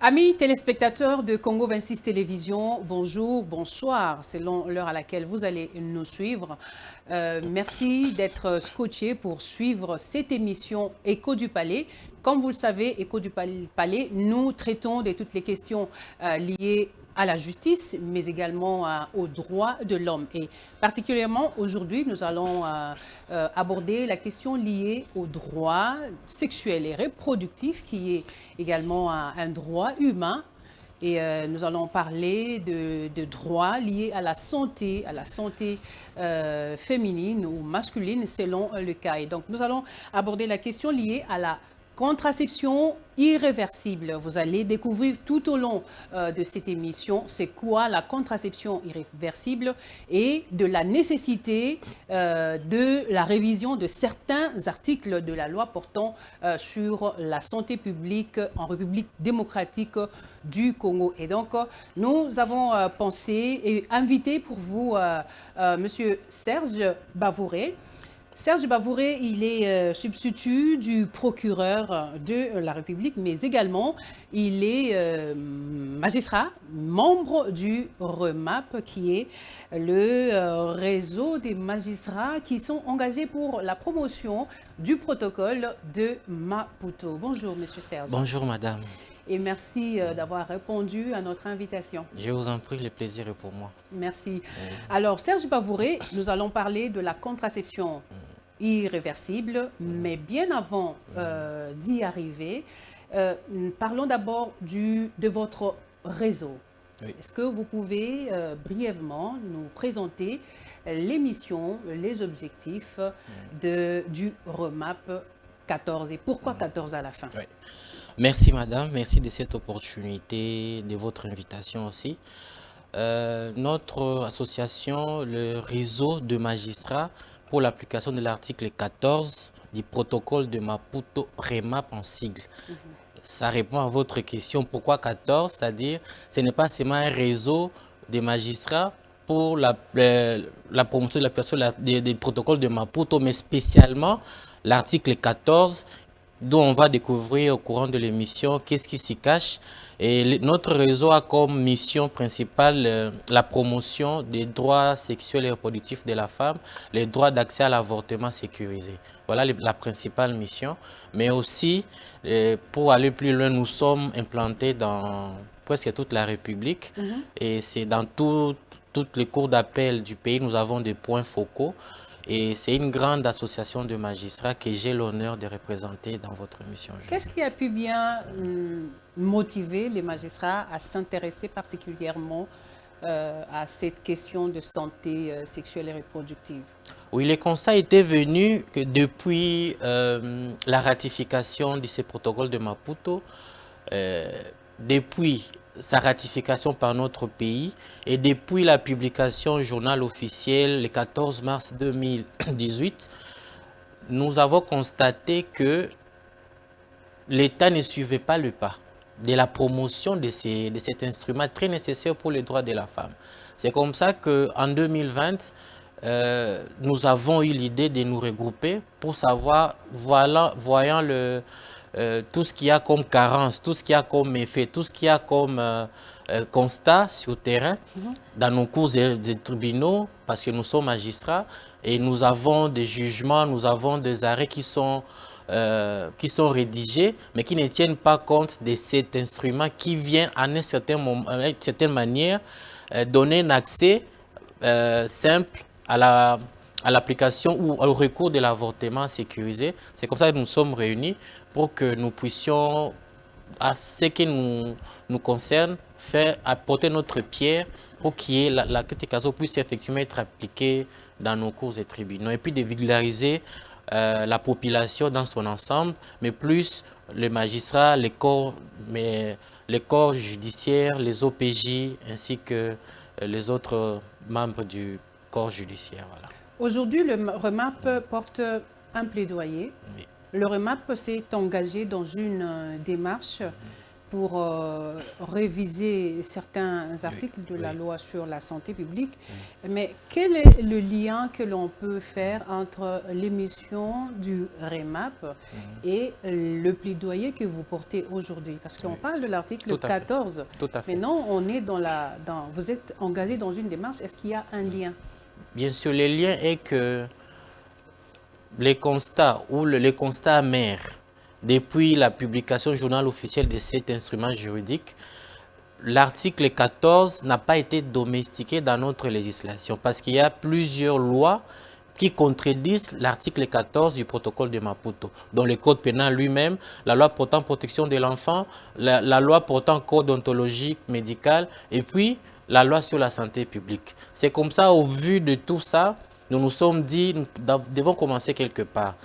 Amis téléspectateurs de Congo 26 Télévision, bonjour, bonsoir, selon l'heure à laquelle vous allez nous suivre. Merci d'être scotché pour suivre cette émission Écho du Palais. Comme vous le savez, Écho du Palais, nous traitons de toutes les questions liées à la justice, mais également aux droits de l'homme. Et particulièrement aujourd'hui, nous allons aborder la question liée aux droits sexuels et reproductifs, qui est également un droit humain. Et nous allons parler de droits liés à la santé féminine ou masculine selon le cas. Et donc nous allons aborder la question liée à la contraception irréversible. Vous allez découvrir tout au long de cette émission c'est quoi la contraception irréversible et de la nécessité de la révision de certains articles de la loi portant sur la santé publique en République démocratique du Congo. Et donc, nous avons pensé et invité pour vous Monsieur Serge Bavouré. Serge Bavouré, il est substitut du procureur de la République, mais également il est magistrat, membre du REMAP, qui est le réseau des magistrats qui sont engagés pour la promotion du protocole de Maputo. Bonjour, Monsieur Serge. Bonjour, madame. Et merci d'avoir répondu à notre invitation. Je vous en prie, le plaisir est pour moi. Merci. Alors, Serge Bavouré, nous allons parler de la contraception irréversible, mais bien avant d'y arriver, parlons d'abord de votre réseau. Oui. Est-ce que vous pouvez brièvement nous présenter l'émission, les objectifs du REMAP 14 et pourquoi 14 à la fin? Oui. Merci madame, merci de cette opportunité, de votre invitation aussi. Notre association, le réseau de magistrats pour l'application de l'article 14 du protocole de Maputo REMAP en sigle. Ça répond à votre question, pourquoi 14? C'est-à-dire, ce n'est pas seulement un réseau de magistrats pour la promotion de l'application des protocoles de Maputo, mais spécialement l'article 14 dont on va découvrir au courant de l'émission qu'est-ce qui s'y cache. Et notre réseau a comme mission principale la promotion des droits sexuels et reproductifs de la femme, les droits d'accès à l'avortement sécurisé. Voilà la principale mission. Mais aussi, pour aller plus loin, nous sommes implantés dans presque toute la République. Et c'est dans toutes les cours d'appel du pays, nous avons des points focaux. Et c'est une grande association de magistrats que j'ai l'honneur de représenter dans votre émission. Qu'est-ce qui a pu bien motiver les magistrats à s'intéresser particulièrement à cette question de santé sexuelle et reproductive? Oui, le constat était venu que depuis la ratification de ces protocoles de Maputo, depuis sa ratification par notre pays et depuis la publication au journal officiel le 14 mars 2018, nous avons constaté que l'État ne suivait pas le pas de la promotion de cet instrument très nécessaire pour les droits de la femme. C'est comme ça qu'en 2020, nous avons eu l'idée de nous regrouper pour savoir, voyant tout ce qu'il y a comme carence, tout ce qu'il y a comme effet, tout ce qu'il y a comme constat sur le terrain, dans nos cours des tribunaux, parce que nous sommes magistrats, et nous avons des jugements, nous avons des arrêts qui sont rédigés, mais qui ne tiennent pas compte de cet instrument qui vient à un certain moment, d'une certaine manière, donner un accès simple à l'application ou au recours de l'avortement sécurisé. C'est comme ça que nous sommes réunis pour que nous puissions, à ce qui nous concerne, apporter notre pierre pour que la critique puisse effectivement être appliquée dans nos cours et tribunaux et puis de vulgariser la population dans son ensemble, mais plus les magistrats, les corps judiciaires, les OPJ ainsi que les autres membres du corps judiciaire. Voilà. Aujourd'hui, le REMAP porte un plaidoyer. Oui. Le REMAP s'est engagé dans une démarche pour réviser certains articles de la oui. loi sur la santé publique. Mais quel est le lien que l'on peut faire entre l'émission du REMAP et le plaidoyer que vous portez aujourd'hui? Parce qu'on parle de l'article Tout à fait. 14. Tout à fait. Maintenant, on est vous êtes engagé dans une démarche. Est-ce qu'il y a un lien? Bien sûr, le lien est que les constats ou les constats amers depuis la publication au journal officiel de cet instrument juridique, l'article 14 n'a pas été domestiqué dans notre législation parce qu'il y a plusieurs lois qui contredisent l'article 14 du protocole de Maputo, dont le code pénal lui-même, la loi portant protection de l'enfant, la loi portant code ontologique médical et puis la loi sur la santé publique. C'est comme ça, au vu de tout ça, nous nous sommes dit, nous devons commencer quelque part.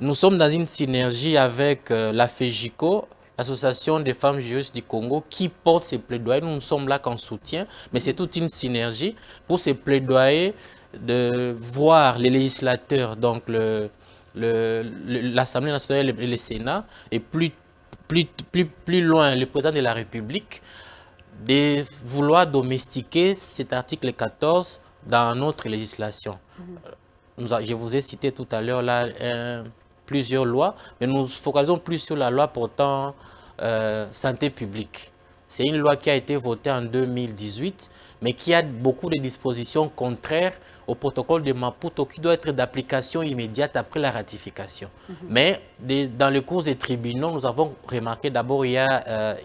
Nous sommes dans une synergie avec la FEJICO, l'Association des femmes juristes du Congo, qui porte ces plaidoyers. Nous ne sommes là qu'en soutien, mais c'est toute une synergie pour ces plaidoyers de voir les législateurs, donc l'Assemblée nationale et le Sénat, et plus loin, le président de la République, de vouloir domestiquer cet article 14 dans notre législation. Je vous ai cité tout à l'heure là plusieurs lois, mais nous focalisons plus sur la loi portant santé publique. C'est une loi qui a été votée en 2018, mais qui a beaucoup de dispositions contraires au protocole de Maputo qui doit être d'application immédiate après la ratification. Mais dans le cours des tribunaux, nous avons remarqué d'abord il y a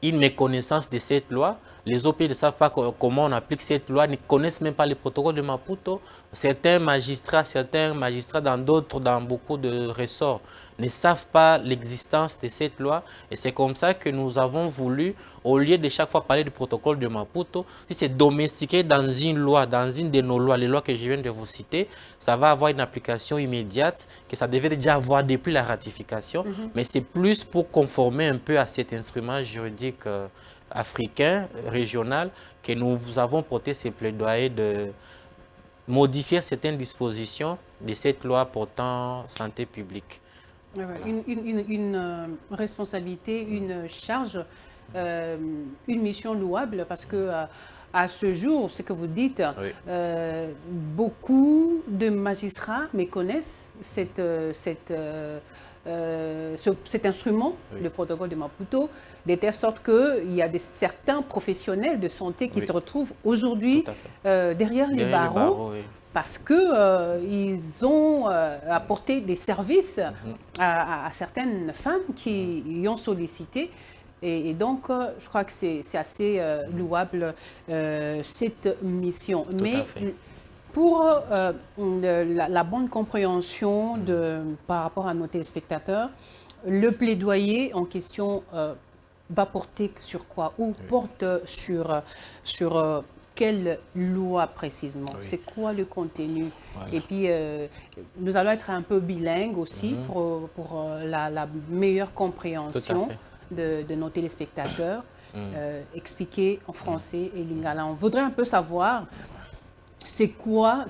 une méconnaissance de cette loi. Les OP ne savent pas comment on applique cette loi, ne connaissent même pas le protocole de Maputo. Certains magistrats dans beaucoup de ressorts, ne savent pas l'existence de cette loi. Et c'est comme ça que nous avons voulu, au lieu de chaque fois parler du protocole de Maputo, si c'est domestiqué dans une loi, dans une de nos lois, les lois que je viens de vous citer, ça va avoir une application immédiate, que ça devait déjà avoir depuis la ratification. Mais c'est plus pour conformer un peu à cet instrument juridique africain, régional, que nous avons porté ces plaidoyers de modifier certaines dispositions de cette loi portant santé publique. Voilà. Une responsabilité, une charge, une mission louable parce que à ce jour, ce que vous dites, Oui. Beaucoup de magistrats méconnaissent cet instrument, Oui. le protocole de Maputo, de telle sorte qu'il y a certains professionnels de santé qui Oui. se retrouvent aujourd'hui Tout à fait. derrière les barreaux. Oui. Parce qu'ils ont apporté des services à certaines femmes qui y ont sollicité. Et donc, je crois que c'est assez louable, cette mission. Tout Mais à fait. pour la bonne compréhension par rapport à nos téléspectateurs, le plaidoyer en question va porter sur quoi? Ou porte sur quelle loi précisément? Oui. C'est quoi le contenu? Voilà. Et puis, nous allons être un peu bilingues aussi pour la meilleure compréhension de nos téléspectateurs. Expliquer en français et lingala. On voudrait un peu savoir, c'est quoi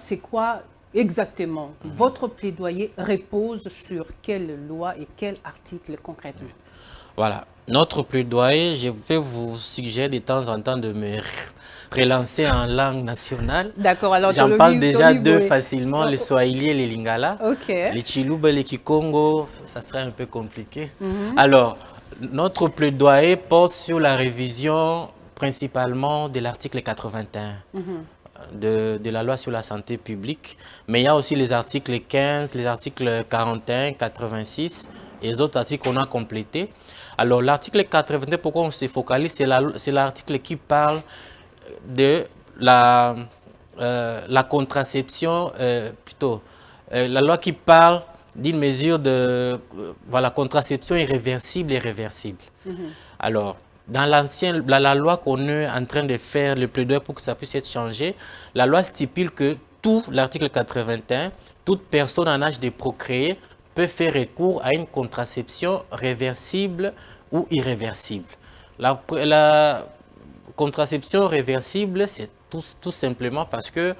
exactement votre plaidoyer repose sur quelle loi et quel article concrètement? Voilà. Notre plaidoyer, je vais vous suggérer de temps en temps de me relancer en langue nationale. D'accord, alors j'en parle déjà deux facilement, le Swahili et le Lingala. Ok. Les Chiluba et les Kikongo, ça serait un peu compliqué. Alors, notre plaidoyer porte sur la révision principalement de l'article 81 de la loi sur la santé publique. Mais il y a aussi les articles 15, les articles 41, 86 et les autres articles qu'on a complétés. Alors, l'article 81, pourquoi on se focalise, c'est l'article qui parle de la contraception, la loi qui parle d'une mesure de contraception irréversible et réversible. Alors, dans la loi qu'on est en train de faire, le plaidoyer pour que ça puisse être changé, la loi stipule que l'article 81, toute personne en âge de procréer peut faire recours à une contraception réversible ou irréversible. La contraception réversible, c'est tout simplement parce que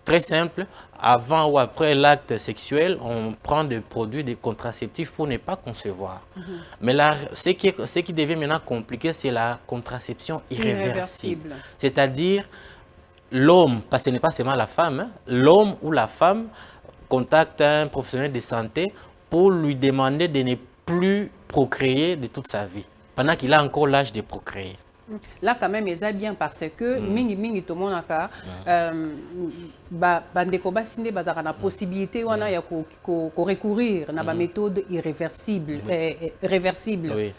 très simple. Avant ou après l'acte sexuel, on prend des produits, des contraceptifs pour ne pas concevoir. Mais là, ce qui devient maintenant compliqué, c'est la contraception irréversible. C'est-à-dire, l'homme, parce que ce n'est pas seulement la femme, hein, l'homme ou la femme contacte un professionnel de santé pour lui demander de ne plus procréer de toute sa vie, pendant qu'il a encore l'âge de procréer. Là, quand même, ils bien parce que mingi tout le monde a bandeko basinde bazaka na possibilité wana ya ko recourir na ba méthode irréversible réversible. Oui.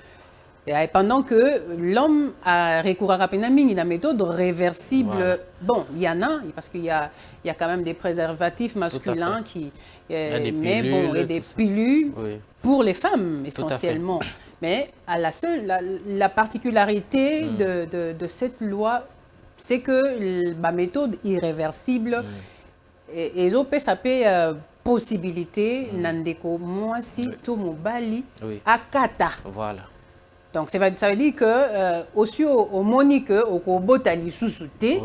Et pendant que l'homme a recours à la méthode réversible, voilà. Bon, il y en a, parce qu'il y a quand même des préservatifs masculins qui, des mais pilules, bon, et des pilules oui. Pour les femmes essentiellement. Mais à la particularité de cette loi, c'est que la méthode irréversible, et ça peut possibilité, nandeko moi si tout mon bali à kata. Voilà. Donc, ça veut dire que aussi au monique au botali sous-souté,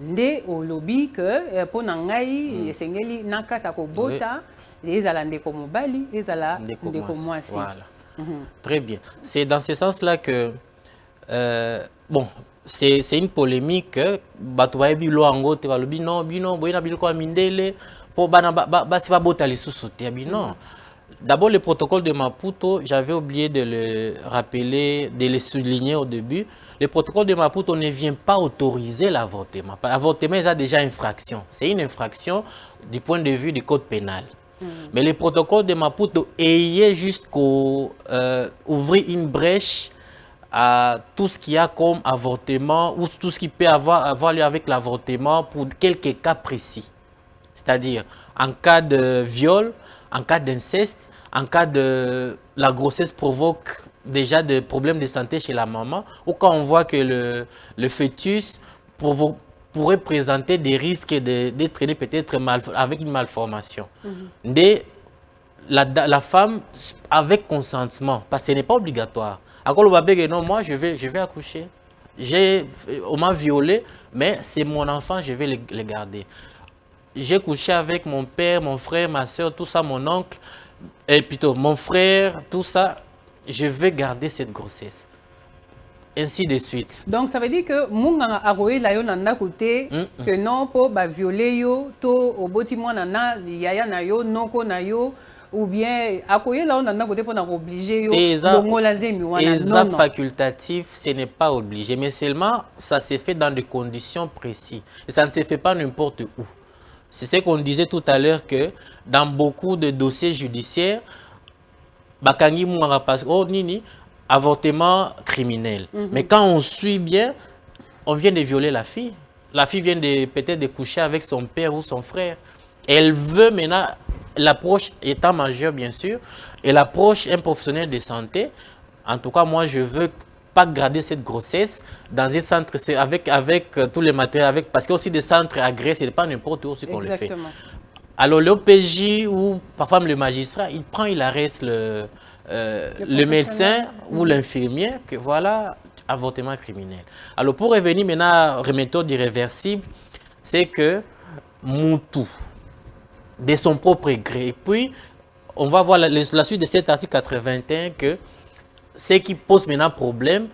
nde au lobby que pour nangai sengeli nakata ko bota les alande ko mobali les ala ndeko mwasi. Voilà. Très bien. C'est dans ce sens-là que bon, c'est une polémique. Batuwa bi lo ango te balobi non bino boyina bilko amindele po bana ba si ba botali sous-souté bino. D'abord, le protocole de Maputo, j'avais oublié de le rappeler, de le souligner au début. Le protocole de Maputo ne vient pas autoriser l'avortement. L'avortement, il a déjà infraction. C'est une infraction du point de vue du code pénal. Mais le protocole de Maputo ayait juste qu'à ouvrir une brèche à tout ce qu'il y a comme avortement ou tout ce qui peut avoir lieu avec l'avortement pour quelques cas précis. C'est-à-dire, en cas de viol, en cas d'inceste, en cas de la grossesse provoque déjà des problèmes de santé chez la maman, ou quand on voit que le fœtus pourrait présenter des risques d'être né peut-être avec une malformation. La femme, avec consentement, parce que ce n'est pas obligatoire. Non, moi je vais accoucher. On m'a violé, mais c'est mon enfant, je vais le garder. J'ai couché avec mon père, mon frère, ma soeur, tout ça, mon oncle, et plutôt mon frère, tout ça, je vais garder cette grossesse. Ainsi de suite. Donc ça veut dire que Munganga Aroé la yo nanda côté que non pour violer yo to au botimo nana yaya na yo noko na yo ou bien akoye la nanda côté pour na obliger yo longo lazemi wana non facultatif, ce n'est pas obligé, mais seulement ça se fait dans des conditions précises et ça ne se fait pas n'importe où. C'est ce qu'on disait tout à l'heure que dans beaucoup de dossiers judiciaires, bakangi munganga passe avortement criminel. Mais quand on suit bien, on vient de violer la fille. La fille vient peut-être de coucher avec son père ou son frère. Elle veut maintenant, l'approche étant majeure bien sûr, elle approche un professionnel de santé. En tout cas, moi je veux pas garder cette grossesse dans un centre avec tous les matériels, parce qu'il y a aussi des centres agréés, ce n'est pas n'importe où qu'on le fait. Alors l'OPJ ou parfois le magistrat, il prend, il arrête le médecin ou l'infirmier que voilà, avortement criminel. Alors pour revenir maintenant aux méthodes irréversibles, c'est que Moutou, de son propre gré, et puis on va voir la suite de cet article 81 que ce qui pose maintenant problème,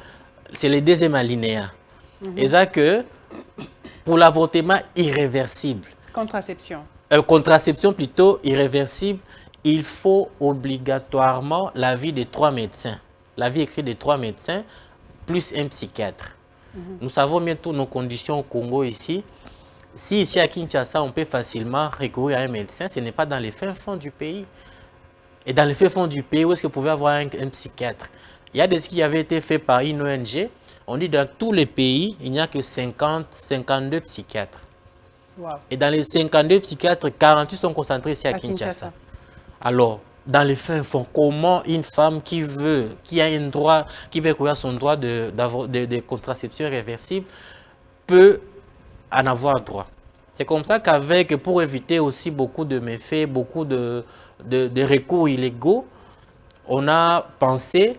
c'est le deuxième alinéa. Et ça que pour l'avortement irréversible, contraception plutôt irréversible, il faut obligatoirement l'avis de 3 médecins. L'avis écrit de 3 médecins plus un psychiatre. Nous savons bientôt nos conditions au Congo ici. Si ici à Kinshasa, on peut facilement recourir à un médecin, ce n'est pas dans les fins fonds du pays. Et dans les fins fonds du pays, où est-ce que vous pouvez avoir un psychiatre? Il y a des ce qui avait été fait par une ONG. On dit dans tous les pays, il n'y a que 52 psychiatres. Wow. Et dans les 52 psychiatres, 48 sont concentrés ici à Kinshasa. Alors, dans les fins fonds, comment une femme qui veut recourir à son droit de contraception réversible peut en avoir droit? C'est comme ça pour éviter aussi beaucoup de méfaits, beaucoup de recours illégaux, on a pensé,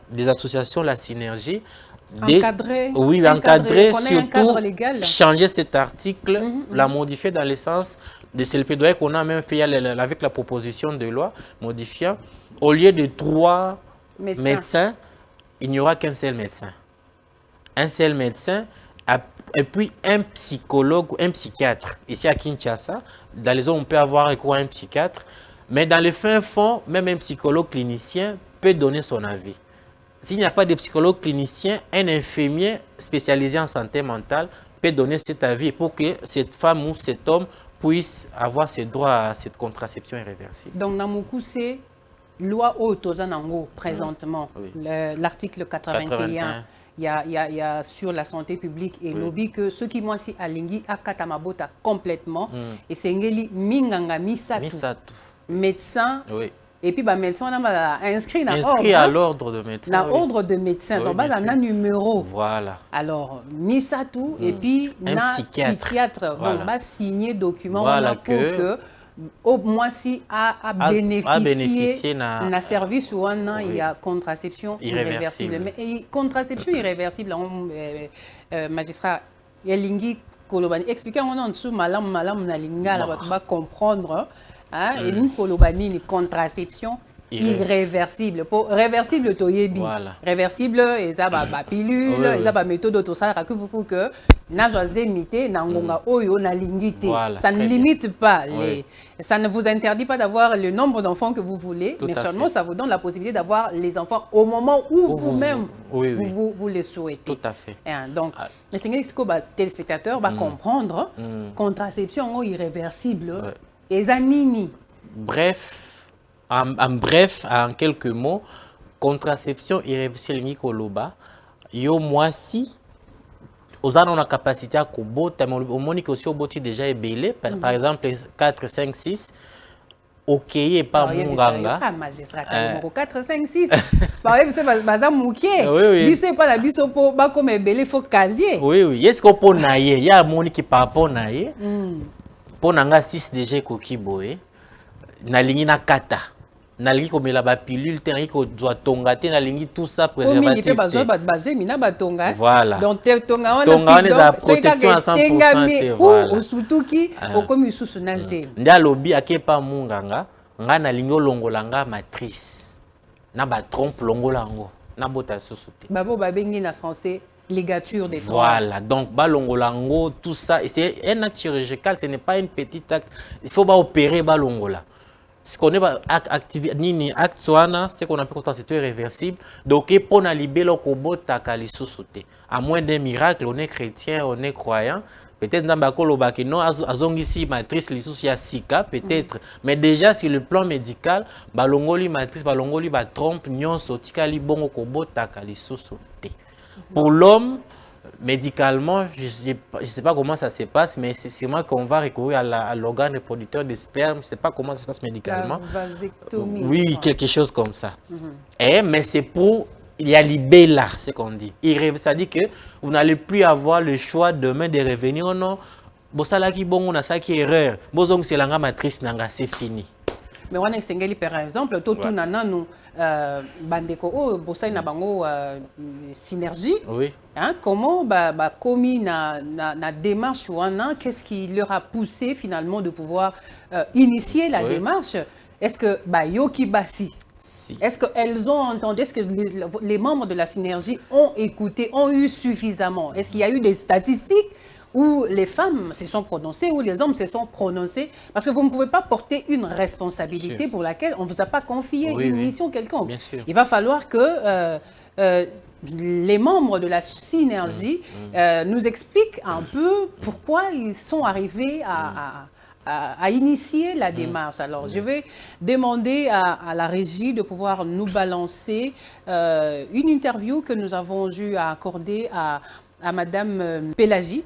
des associations, la synergie, Encadrer, oui, encadrer, qu'on ait un surtout cadre légal. changer cet article, la modifier dans le sens de c'est le plaidoyer qu'on a même fait avec la proposition de loi modifiant. Au lieu de 3 médecins, il n'y aura qu'un seul médecin. Un seul médecin et puis un psychologue ou un psychiatre. Ici à Kinshasa, dans les zones on peut avoir recours à un psychiatre, mais dans le fin fond, même un psychologue clinicien peut donner son avis. S'il n'y a pas de psychologue clinicien, un infirmier spécialisé en santé mentale peut donner cet avis pour que cette femme ou cet homme puisse avoir ses droits à cette contraception irréversible. Donc, Namoku, c'est loi Otozanango présentement, l'article 81. Il y a sur la santé publique et lobby que ceux qui moi si alingi akatamabota complètement et c'est ngeli minganga misatu médecin et puis bah médecin on a inscrit à l'ordre de médecin dans ordre de médecin donc bah dans un numéro voilà alors misatu et puis un psychiatre voilà. donc bah signer document voilà pour que au moins si à bénéficier d'un service où il y a contraception irréversible. Mais contraception irréversible, magistrat, Yelingi Kolobani, expliquez-moi en dessous, malam na lingala, va comprendre, Yelingi Kolobani, une contraception irréversible. Pour réversible, toyebi. Réversible, et ça va pilule, et ça va méthode tout ça, pour que ça ne limite pas ça ne vous interdit pas d'avoir le nombre d'enfants que vous voulez, mais seulement ça vous donne la possibilité d'avoir les enfants au moment où vous-même vous les souhaitez. Tout à fait. Donc, les téléspectateurs vont comprendre contraception irréversible et zanini. Bref, en quelques mots, contraception irréversible koloba, yo moisi. Aux on a capacité à kobota, mais au moins que aussi au boti déjà est belé, par exemple 4, 5, 6. Ok, et pas munganga. Ah, magistrat, 4, 5, 6. Par exemple, c'est bazar mouké. Oui, c'est pas la biso pour ba comme belé faut casier. Oui, oui. Est-ce qu'on peut naïe? Il y a mon qui par rapport naïe. Pour nanga 6 déjà koki boé. Na lingi na kata. Na lingi comme la pilule, tengi ko doit tonga, na lingi tout ça préservatif. Voilà. Donc tonga on a protection à 100%. Voilà. Surtout qui au comme sous naze. Ndia lobby akepa munganga, nga na lingi longolanga matrice. Na ba trompe longolango, na bota sosote. Babo babengi na français ligature des trompes. Voilà, donc balongolango, tout ça, c'est un acte chirurgical, ce n'est pas une petite acte. Il faut pas opérer balongola. Ce qu'on est acte c'est qu'on appelle contraception irréversible. Donc, pour nous libérer le à moins d'un miracle, on est chrétien, on est croyant. Peut-être dans le non, azongisi matrice lisusu sika peut-être, mais déjà sur le plan médical, balongoli matrice, balongoli ba trompe nyonso tikali bongo kobota kalisusu te. Pour l'homme, médicalement, je ne sais pas comment ça se passe, mais c'est sûrement qu'on va recourir à l'organe reproducteur de sperme. Je ne sais pas comment ça se passe médicalement. Oui, quelque chose comme ça. Mais c'est pour... Il y a l'ibé là, c'est qu'on dit. Ça dit que vous n'allez plus avoir le choix demain de revenir. Non, bosalaki bon, on a ça qui est erreur. Bozong c'est la matrice, c'est fini. Mais on a par exemple, tout nana nous bandeko bosai na bango synergie. Oui. Hein, comment commis na démarche wana, qu'est-ce qui leur a poussé finalement de pouvoir initier la démarche? Est-ce que yoki basi? Si. Est-ce qu'elles ont entendu, est-ce que les membres de la synergie ont écouté, ont eu suffisamment? Est-ce qu'il y a eu des statistiques où les femmes se sont prononcées, où les hommes se sont prononcés? Parce que vous ne pouvez pas porter une responsabilité pour laquelle on ne vous a pas confié une mission quelconque. Il va falloir que les membres de la synergie nous expliquent un peu pourquoi ils sont arrivés à initier la démarche. Alors, je vais demander à la régie de pouvoir nous balancer une interview que nous avons eu à accorder à Madame Pélagie.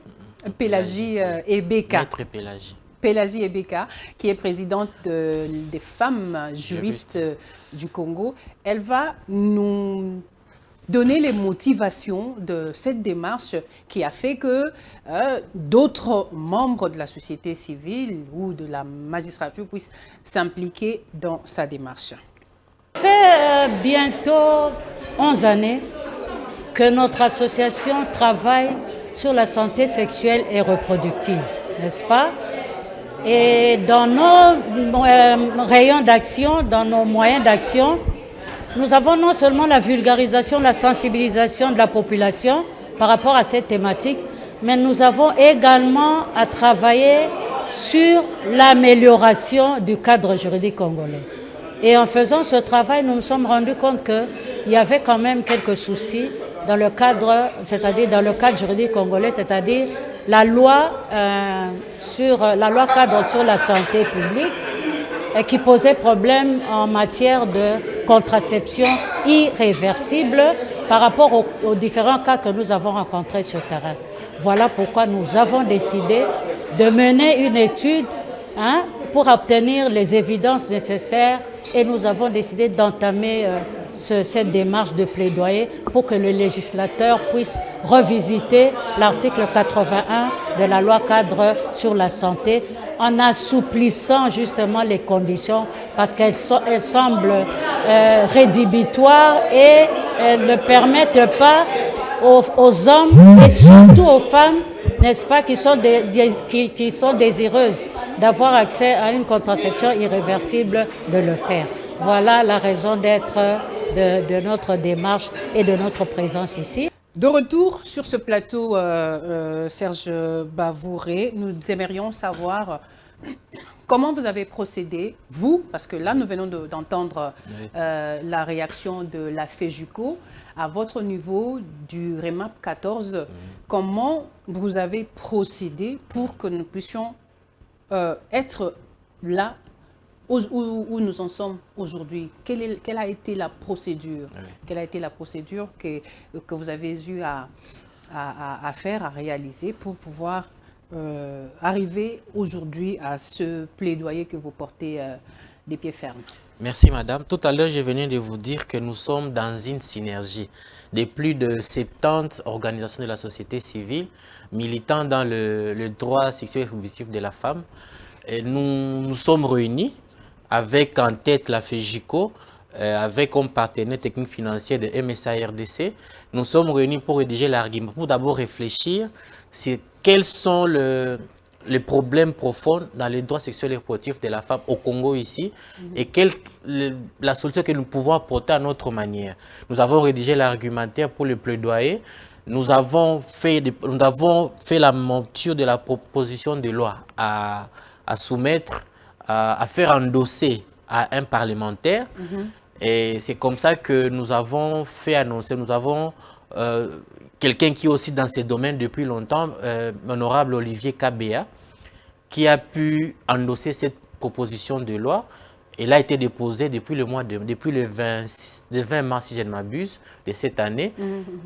Pélagie Ebeka. Maître Pélagie. Pélagie Ebeka, qui est présidente des femmes juristes du Congo. Elle va nous donner les motivations de cette démarche qui a fait que d'autres membres de la société civile ou de la magistrature puissent s'impliquer dans sa démarche. Ça fait bientôt 11 années que notre association travaille sur la santé sexuelle et reproductive, n'est-ce pas? Et dans nos rayons d'action, dans nos moyens d'action, nous avons non seulement la vulgarisation, la sensibilisation de la population par rapport à cette thématique, mais nous avons également à travailler sur l'amélioration du cadre juridique congolais. Et en faisant ce travail, nous nous sommes rendus compte qu'il y avait quand même quelques soucis dans le cadre, c'est-à-dire dans le cadre juridique congolais, c'est-à-dire la loi cadre sur la santé publique, qui posait problème en matière de contraception irréversible par rapport aux différents cas que nous avons rencontrés sur le terrain. Voilà pourquoi nous avons décidé de mener une étude pour obtenir les évidences nécessaires et nous avons décidé d'entamer cette démarche de plaidoyer pour que le législateur puisse revisiter l'article 81 de la loi cadre sur la santé en assouplissant justement les conditions parce qu'elles semblent rédhibitoires et elles ne permettent pas aux hommes et surtout aux femmes, n'est-ce pas, qui sont désireuses d'avoir accès à une contraception irréversible de le faire. Voilà la raison d'être de notre démarche et de notre présence ici. De retour sur ce plateau, Serge Bavouré, nous aimerions savoir comment vous avez procédé, vous, parce que là nous venons d'entendre la réaction de la FEJUCO, à votre niveau du REMAP 14, comment vous avez procédé pour que nous puissions être là où nous en sommes aujourd'hui? Quelle a été la procédure? Quelle a été la procédure que vous avez eu à faire, à réaliser pour pouvoir arriver aujourd'hui à ce plaidoyer que vous portez des pieds fermes? Merci madame. Tout à l'heure, je venais de vous dire que nous sommes dans une synergie de plus de 70 organisations de la société civile militant dans le droit sexuel et reproductif de la femme. Et nous sommes réunis avec en tête la FEJUCO, avec comme partenaire technique financier de MSA RDC. Nous sommes réunis pour rédiger l'argument, pour d'abord réfléchir sur quels sont les problèmes profonds dans les droits sexuels et reproductifs de la femme au Congo ici et la solution que nous pouvons apporter à notre manière. Nous avons rédigé l'argumentaire pour le plaidoyer. Nous avons fait la monture de la proposition de loi à soumettre, à faire endosser à un parlementaire. Et c'est comme ça que nous avons fait annoncer, nous avons quelqu'un qui est aussi dans ces domaines depuis longtemps, l'honorable Olivier Kabea, qui a pu endosser cette proposition de loi. Elle a été déposée depuis le 20 mars, si je ne m'abuse, de cette année.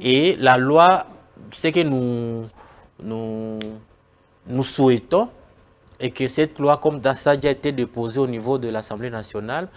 Et la loi, ce que nous souhaitons, et que cette loi, comme ça a déjà été déposée au niveau de l'Assemblée nationale,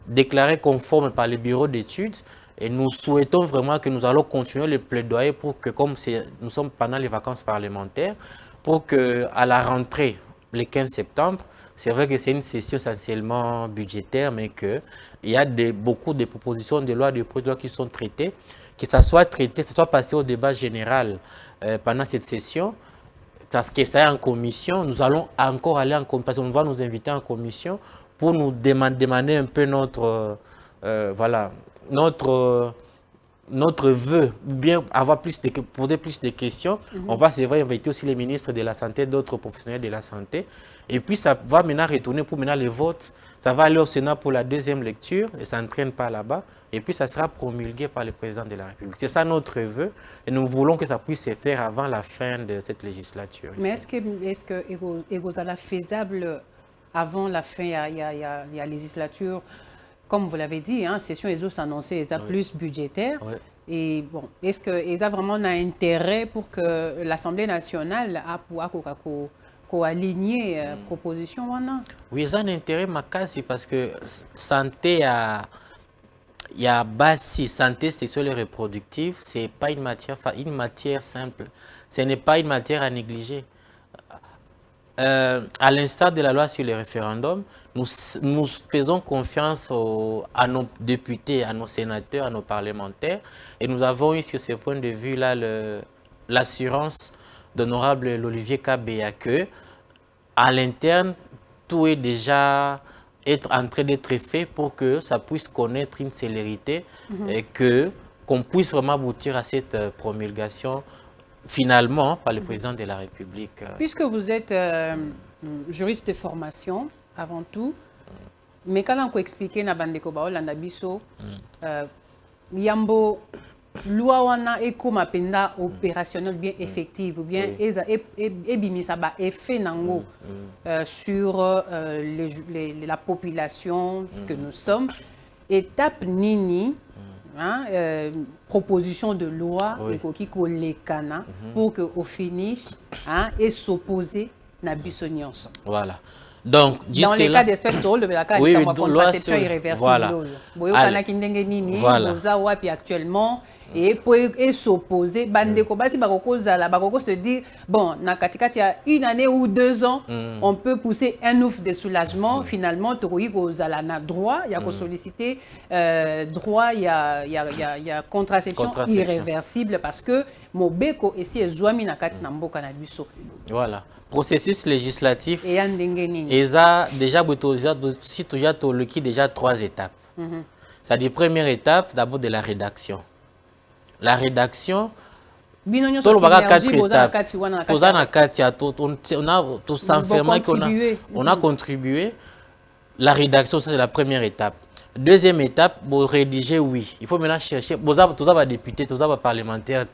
déclarée conforme par le bureau d'études, et nous souhaitons vraiment que nous allons continuer le plaidoyer pour que, comme nous sommes pendant les vacances parlementaires, pour qu'à la rentrée, le 15 septembre, c'est vrai que c'est une session essentiellement budgétaire, mais qu'il y a beaucoup de propositions de loi, de projets de loi qui sont traitées, que ça soit traité, que ça soit passé au débat général pendant cette session. Parce que ça est en commission, nous allons encore aller en commission, parce qu'on va nous inviter en commission pour nous demander un peu notre vœu, ou bien avoir poser plus de questions. On va, c'est vrai, inviter aussi les ministres de la Santé, d'autres professionnels de la santé. Et puis, ça va maintenant retourner pour maintenant le vote. Ça va aller au Sénat pour la deuxième lecture et ça n'entraîne pas là-bas. Et puis, ça sera promulgué par le président de la République. C'est ça notre vœu. Et nous voulons que ça puisse se faire avant la fin de cette législature. Mais est-ce que Egozala faisable avant la fin, il y a la législature, comme vous l'avez dit, session ESO annoncée, ESA plus budgétaire. Et bon, est-ce que ESA vraiment a intérêt pour que l'Assemblée nationale aligner proposition? Oui, ESA a un intérêt makasi parce que santé il y a basi, santé sexuelle et reproductive, ce n'est pas une matière simple. Ce n'est pas une matière à négliger. à l'instar de la loi sur les référendums, nous faisons confiance à nos députés, à nos sénateurs, à nos parlementaires. Et nous avons eu sur ce point de vue-là l'assurance d'honorable Olivier Kabea que, à l'interne, tout est déjà en train d'être fait pour que ça puisse connaître une célérité et qu'on puisse vraiment aboutir à cette promulgation finalement par le président de la République. Puisque vous êtes juriste de formation avant tout, mais quand on expliqué na bandeko baolanda biso yambo loi wana ekoma penda opérationnel bien effective ou bien ebimisa ba effet nango sur la population que nous sommes. Étape nini proposition de loi pour que au finish et s'opposer na biso nyonso. Voilà. Donc, dans les cas d'espèce de la contraception irréversible. Voilà. Actuellement et pour s'opposer, bandeko basi bakoko se dire bon, na katikati ya une année ou 2 ans, on peut pousser un ouf de soulagement. Finalement, tokoyi kozala na droit, il y a ko solliciter droit, il y a contraception irréversible parce que mobeko ici ezwami na kati na mboka na biso. Voilà. Processus législatif et ça déjà si déjà déjà 3 étapes. C'est-à-dire première étape d'abord de la rédaction. La rédaction on a contribué. La rédaction, ça c'est la première étape. Deuxième étape, pour rédiger, oui. Il faut maintenant chercher. Vous avez député, vous avez parlementaire.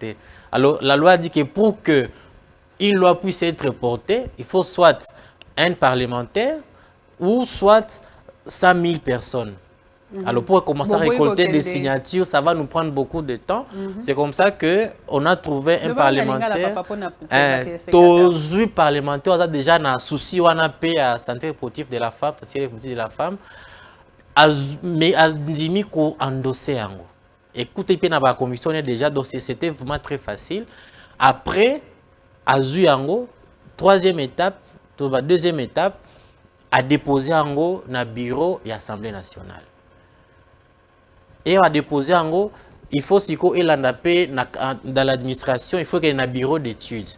Alors la loi dit que pour que une loi puisse être portée, il faut soit un parlementaire ou soit 100 000 personnes. Alors pour commencer à récolter des signatures, ça va nous prendre beaucoup de temps. C'est comme ça qu'on a trouvé un parlementaire. Tous les parlementaires ont déjà un souci on a payé à santé reproductive de la femme, de la femme. Mais Andimi ko endossé ango. Écoutez, puis la commission déjà, donc c'était vraiment très facile. Après, Azu ango, deuxième étape, à déposer ango na bureau et Assemblée nationale. Et à déposer en gros, il faut dans l'administration, il faut qu'il y ait un bureau d'études.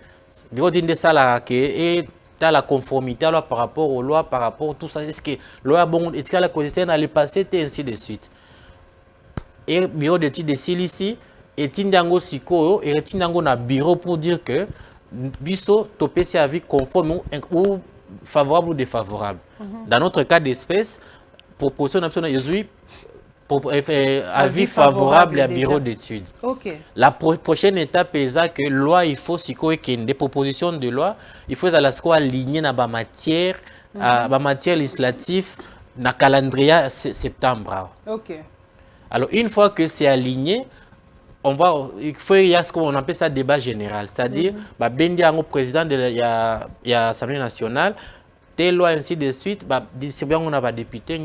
Le bureau d'études et dans la conformité par rapport aux lois, par rapport à tout ça. Est-ce que la loi bon, est-ce que la constitution allait passer et ainsi de suite. Et le bureau d'études de Silici, et Tindango Siko, et Tindango na bureau pour dire que biso topé c'est avis conforme ou favorable ou défavorable. Dans notre cas d'espèce, proposition nationale, avis favorable à bureau d'études. La prochaine étape est que loi, il faut des propositions de loi, il faut aligner dans la matière, matière législative, dans le calendrier septembre. Alors une fois que c'est aligné, il y a ce qu'on appelle ça débat général, c'est-à-dire le président de l'Assemblée nationale, telle loi ainsi de suite, on a des députés,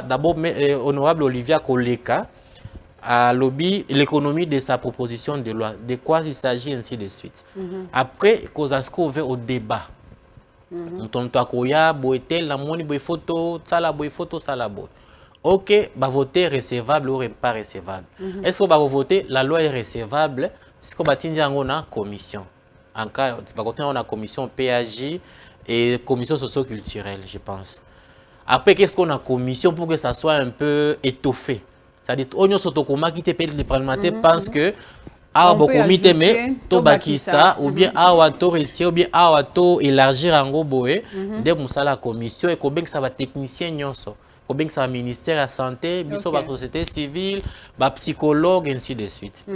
d'abord honorable Olivier Koleka a lobby l'économie de sa proposition de loi, de quoi il s'agit ainsi de suite. Après, Kozasko ouvert au débat. Ok, voter recevable ou pas recevable. Est-ce que vous voter la loi est recevable? Est-ce que vous avez une commission? En cas, on a la commission PAJ et commission socio-culturelle, je pense. Après, qu'est-ce qu'on a commission pour que ça soit un peu étoffé? C'est-à-dire, on les parlementaires pensent que comité mais Tobakisa ou bien ou bien élargir en gros boé de la commission et que ça va technicien nyonso. Combien ça ministère de la santé, la société civile, la psychologue, ainsi de suite.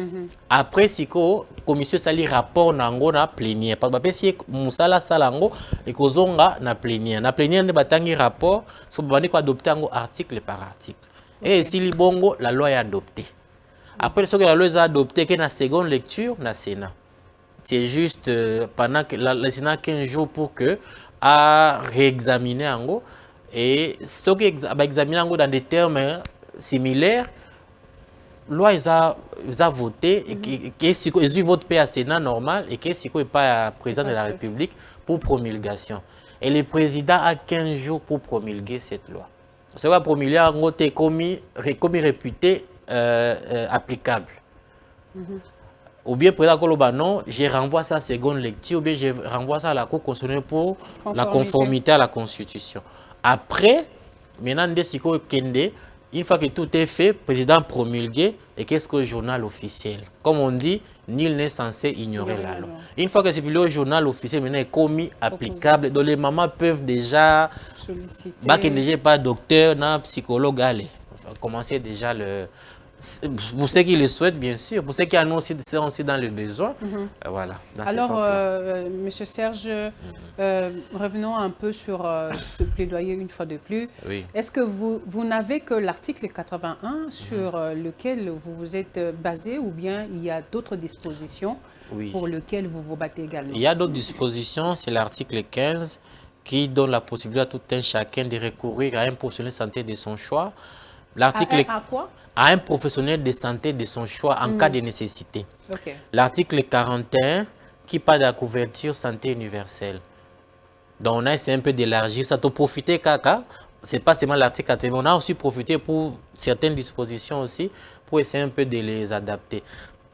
Après, si la commission sali rapport na plénière. Parce que si musala salango et kozonga na plénière. Na plénière ne batangi rapport, so bani ko adopter article par article. Et si li bongo, la loi est adoptée. Après, ce que la loi est adoptée, qu'il y a une seconde lecture, na Sénat. C'est juste pendant que la Sénat 15 jours pour que à réexaminer en gros. Et ce qui est examiné dans des termes similaires, loi ils a voté et qui est vote à Sénat normal et qui est pas à président de la République pour promulgation. Et le président a 15 jours pour promulguer cette loi. C'est va promulguer en gros commis réputé applicable. Ou bien président Koloba non, je renvoie ça à seconde lecture ou bien je renvoie ça à la Cour constitutionnelle pour la conformité à la Constitution. Après, maintenant Ndesiko Kende, une fois que tout est fait, le président promulgué et qu'est-ce que le journal officiel? Comme on dit, nul n'est censé ignorer la loi. Une fois que c'est publié au journal officiel, maintenant est commis applicable. Donc les mamans peuvent déjà solliciter. Bah, qui n'est pas docteur, non psychologue, allez, commencer déjà le. Pour ceux qui le souhaitent, bien sûr. Pour ceux qui en ont aussi, sont aussi dans le besoin. Voilà. Alors, Monsieur Serge, revenons un peu sur ce plaidoyer une fois de plus. Oui. Est-ce que vous n'avez que l'article 81 sur lequel vous vous êtes basé ou bien il y a d'autres dispositions pour lesquelles vous vous battez également? Il y a d'autres dispositions, c'est l'article 15 qui donne la possibilité à tout un chacun de recourir à un professionnel de santé de son choix. L'article à quoi? À un professionnel de santé de son choix en cas de nécessité. L'article 41 qui parle de la couverture santé universelle. Donc on a essayé un peu d'élargir ça. Pour profiter, Kaka, ce n'est pas seulement l'article 41, on a aussi profité pour certaines dispositions aussi pour essayer un peu de les adapter.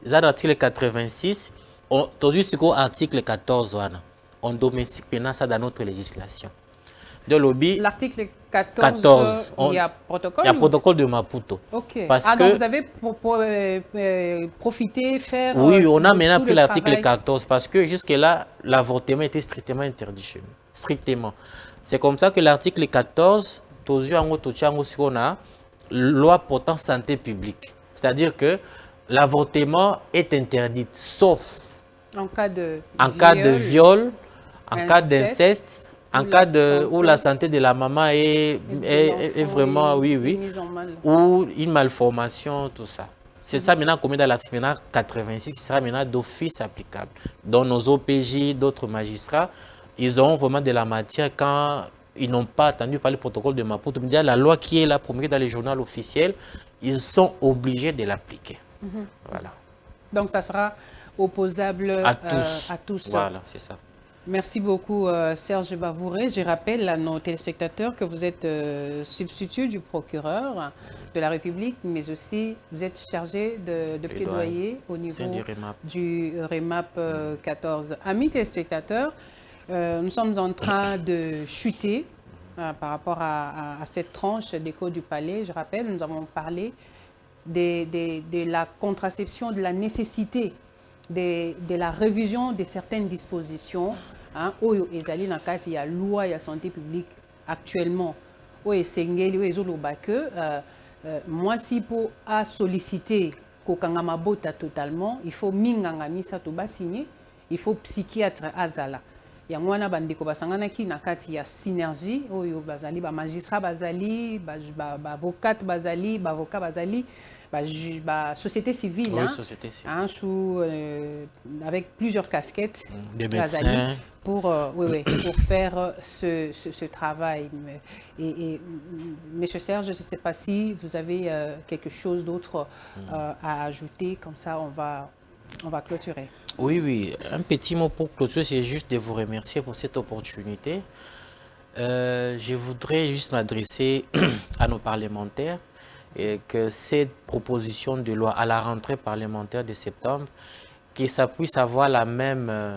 L'article 86, aujourd'hui c'est l'article 14, on domestique maintenant ça dans notre législation. L'article 14, il y a protocole? Il y a protocole de Maputo. Ok. Donc vous avez profité, faire... Oui, on a maintenant pris l'article 14 parce que jusque-là, l'avortement était strictement interdit chez nous. Strictement. C'est comme ça que l'article 14, on a loi portant santé publique. C'est-à-dire que l'avortement est interdit, sauf en cas de viol, en cas d'inceste, en cas où la santé de la maman est vraiment, ou une malformation, tout ça. C'est ça maintenant comme dans l'article 86 qui sera maintenant d'office applicable. Donc nos OPJ, d'autres magistrats, ils auront vraiment de la matière quand ils n'ont pas attendu par le protocole de Maputo. La loi qui est là promulguée dans les journaux officiels, ils sont obligés de l'appliquer. Voilà. Donc ça sera opposable à tous. Voilà, c'est ça. Merci beaucoup Serge Bavouré. Je rappelle à nos téléspectateurs que vous êtes substitut du procureur de la République, mais aussi vous êtes chargé de plaidoyer au niveau du REMAP 14. Amis téléspectateurs, nous sommes en train de chuter par rapport à cette tranche d'écho du palais. Je rappelle, nous avons parlé de la contraception, de la nécessité de la révision de certaines dispositions. Oyo ezali na kati ya loi ya santé publique actuellement. Oyo esengeli oyo ezoloba que moi si pour à solliciter kokangama bota totalement, il faut minganga misato ba signer, il faut psychiatre azala. Yango wana bandeko basangana ki na kati ya synergie oyo bazali ba magistrat bazali ba avocat bazali ba avocat bazali société civile, société civile. Avec plusieurs casquettes des médecins pour faire ce travail. Et Monsieur Serge, je ne sais pas si vous avez quelque chose d'autre à ajouter, comme ça on va clôturer. Oui, un petit mot pour clôturer, c'est juste de vous remercier pour cette opportunité. Je voudrais juste m'adresser à nos parlementaires et que cette proposition de loi à la rentrée parlementaire de septembre, que ça puisse avoir la même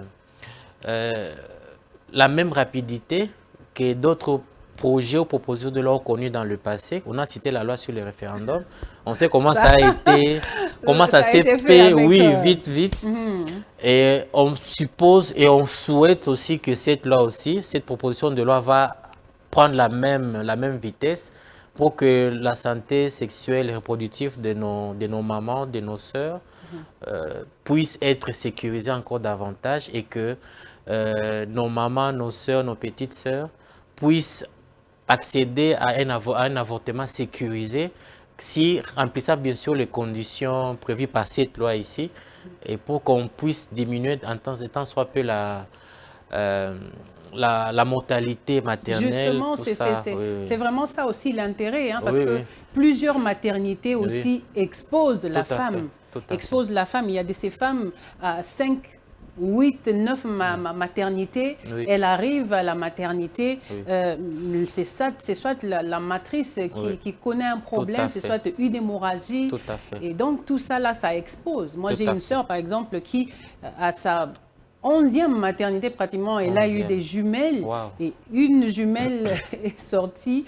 rapidité que d'autres projets ou propositions de loi connus dans le passé. On a cité la loi sur le référendum. On sait comment ça a été, comment ça s'est fait, vite. Et on suppose et on souhaite aussi que cette loi aussi, cette proposition de loi va prendre la même vitesse pour que la santé sexuelle et reproductive de nos mamans, de nos sœurs, puisse être sécurisée encore davantage et que nos mamans, nos sœurs, nos petites sœurs puissent accéder à un avortement sécurisé si remplissant bien sûr les conditions prévues par cette loi ici et pour qu'on puisse diminuer en temps de temps soit peu la mortalité maternelle. Justement, tout ça, oui, oui. c'est vraiment ça aussi l'intérêt, hein, parce Oui, que oui. plusieurs maternités Oui. aussi exposent la Tout à femme. fait, tout à Exposent la femme. Il y a de ces femmes à 5, 8, 9 maternités. Oui. Elle arrive à la maternité. Oui. C'est soit la matrice Oui. qui connaît un problème, c'est fait. soit une hémorragie. Tout à fait. Et donc, tout ça, là, ça expose. Moi, Tout j'ai à une fait. sœur, par exemple, qui, à sa 11e maternité pratiquement, elle a eu 11e. des jumelles. Wow. Et une jumelle est sortie.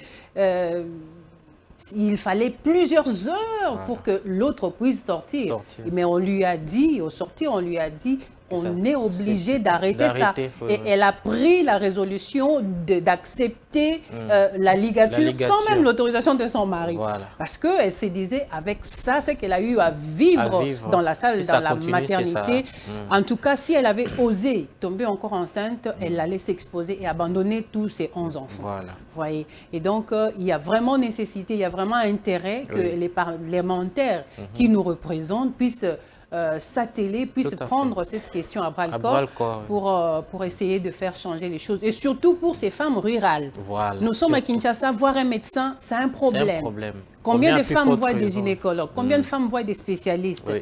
Il fallait plusieurs heures pour que l'autre puisse sortir. Mais on lui a dit, au sortir, on lui a dit, on est obligé d'arrêter ça. Oui, et elle a pris la résolution d'accepter la ligature sans même l'autorisation de son mari. Voilà. Parce qu'elle se disait, avec ça, c'est qu'elle a eu à vivre dans la salle, dans la maternité. En tout cas, si elle avait osé tomber encore enceinte, elle allait s'exposer et abandonner tous ses 11 enfants. Voilà. Voyez. Et donc, il y a vraiment nécessité, il y a vraiment intérêt que les parlementaires qui nous représentent puissent s'atteler, puissent prendre cette question à bras-le-corps pour essayer de faire changer les choses. Et surtout pour ces femmes rurales. Voilà, nous sommes à Kinshasa, voir un médecin, c'est un problème. C'est un problème. Combien de femmes voient des gynécologues? Combien de femmes voient des spécialistes?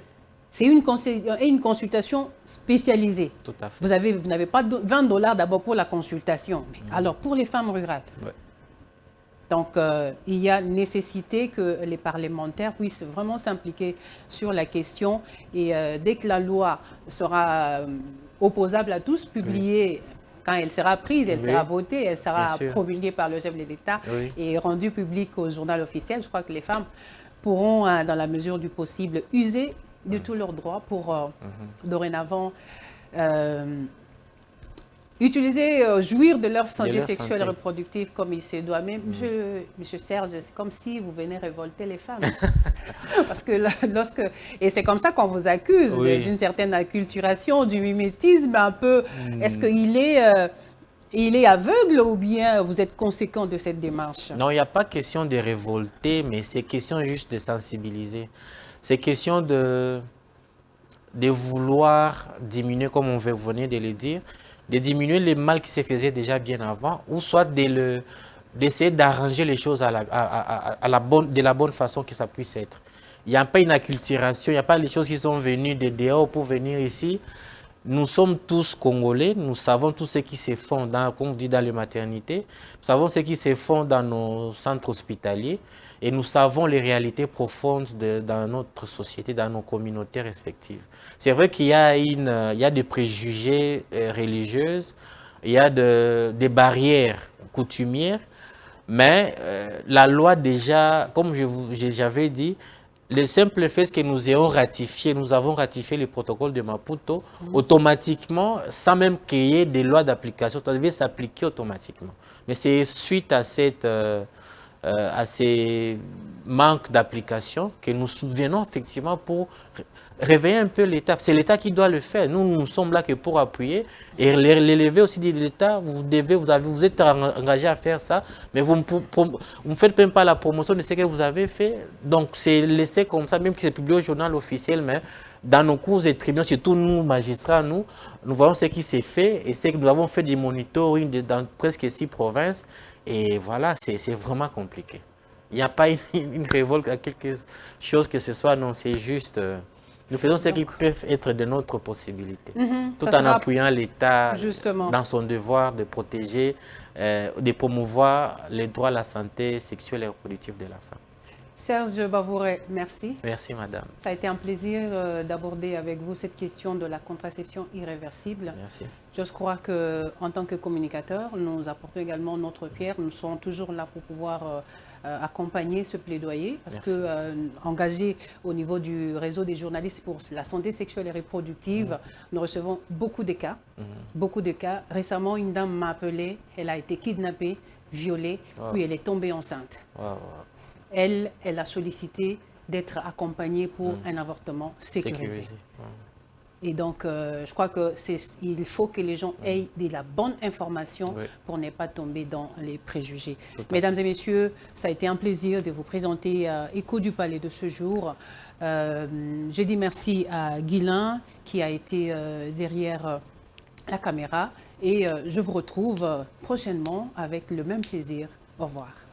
C'est une consultation spécialisée. Tout à fait. Vous n'avez pas $20 d'abord pour la consultation. Alors, pour les femmes rurales, donc, il y a nécessité que les parlementaires puissent vraiment s'impliquer sur la question. Et dès que la loi sera opposable à tous, publiée, quand elle sera prise, elle sera votée, elle sera promulguée par le chef de l'État et rendue publique au journal officiel, je crois que les femmes pourront, dans la mesure du possible, user de tous leurs droits pour, dorénavant, utiliser, jouir de leur santé sexuelle et reproductive comme il se doit. Mais monsieur Serge, c'est comme si vous venez révolter les femmes. Parce que et c'est comme ça qu'on vous accuse d'une certaine acculturation, du mimétisme un peu. Est-ce qu'il est aveugle ou bien vous êtes conséquent de cette démarche? Non, il n'y a pas question de révolter, mais c'est question juste de sensibiliser. C'est question de vouloir diminuer, comme on venait de le dire, de diminuer le mal qui se faisait déjà bien avant, ou soit d'essayer d'arranger les choses de la bonne façon que ça puisse être. Il n'y a pas une acculturation, il n'y a pas les choses qui sont venues de dehors pour venir ici. Nous sommes tous Congolais, nous savons tout ce qui se fait, comme on dit, dans les maternités, nous savons ce qui se fait dans nos centres hospitaliers et nous savons les réalités profondes dans notre société, dans nos communautés respectives. C'est vrai qu'il y a des préjugés religieux, il y a des barrières coutumières, mais la loi déjà, comme j'avais dit, le simple fait que nous avons ratifié le protocole de Maputo, automatiquement, sans même créer des lois d'application, ça devait s'appliquer automatiquement. Mais c'est suite à ces manques d'application que nous venons effectivement pour réveiller un peu l'État. C'est l'État qui doit le faire. Nous sommes là que pour appuyer et l'élever aussi de l'État. Vous êtes engagé à faire ça, mais vous ne faites même pas la promotion de ce que vous avez fait. Donc, c'est laissé comme ça, même que c'est publié au journal officiel, mais dans nos cours et tribunaux, surtout nous, magistrats, nous voyons ce qui s'est fait et c'est que nous avons fait des monitoring dans presque 6 provinces. Et voilà, c'est vraiment compliqué. Il n'y a pas une révolte à quelque chose que ce soit, non, c'est juste... nous faisons ce qui peut être de notre possibilité, tout en appuyant l'État dans son devoir de protéger, de promouvoir les droits à la santé sexuelle et reproductive de la femme. Serge Bavouré, merci. Merci, madame. Ça a été un plaisir d'aborder avec vous cette question de la contraception irréversible. Merci. J'ose croire qu'en tant que communicateur, nous apportons également notre pierre. Nous serons toujours là pour pouvoir accompagner ce plaidoyer. Parce que engagés au niveau du réseau des journalistes pour la santé sexuelle et reproductive, nous recevons beaucoup de cas. Beaucoup de cas. Récemment, une dame m'a appelé. Elle a été kidnappée, violée, puis elle est tombée enceinte. Elle a sollicité d'être accompagnée pour un avortement sécurisé. Et donc, je crois qu'il faut que les gens aient de la bonne information pour ne pas tomber dans les préjugés. Mesdames et messieurs, ça a été un plaisir de vous présenter Écho du Palais de ce jour. Je dis merci à Guilain qui a été derrière la caméra et je vous retrouve prochainement avec le même plaisir. Au revoir.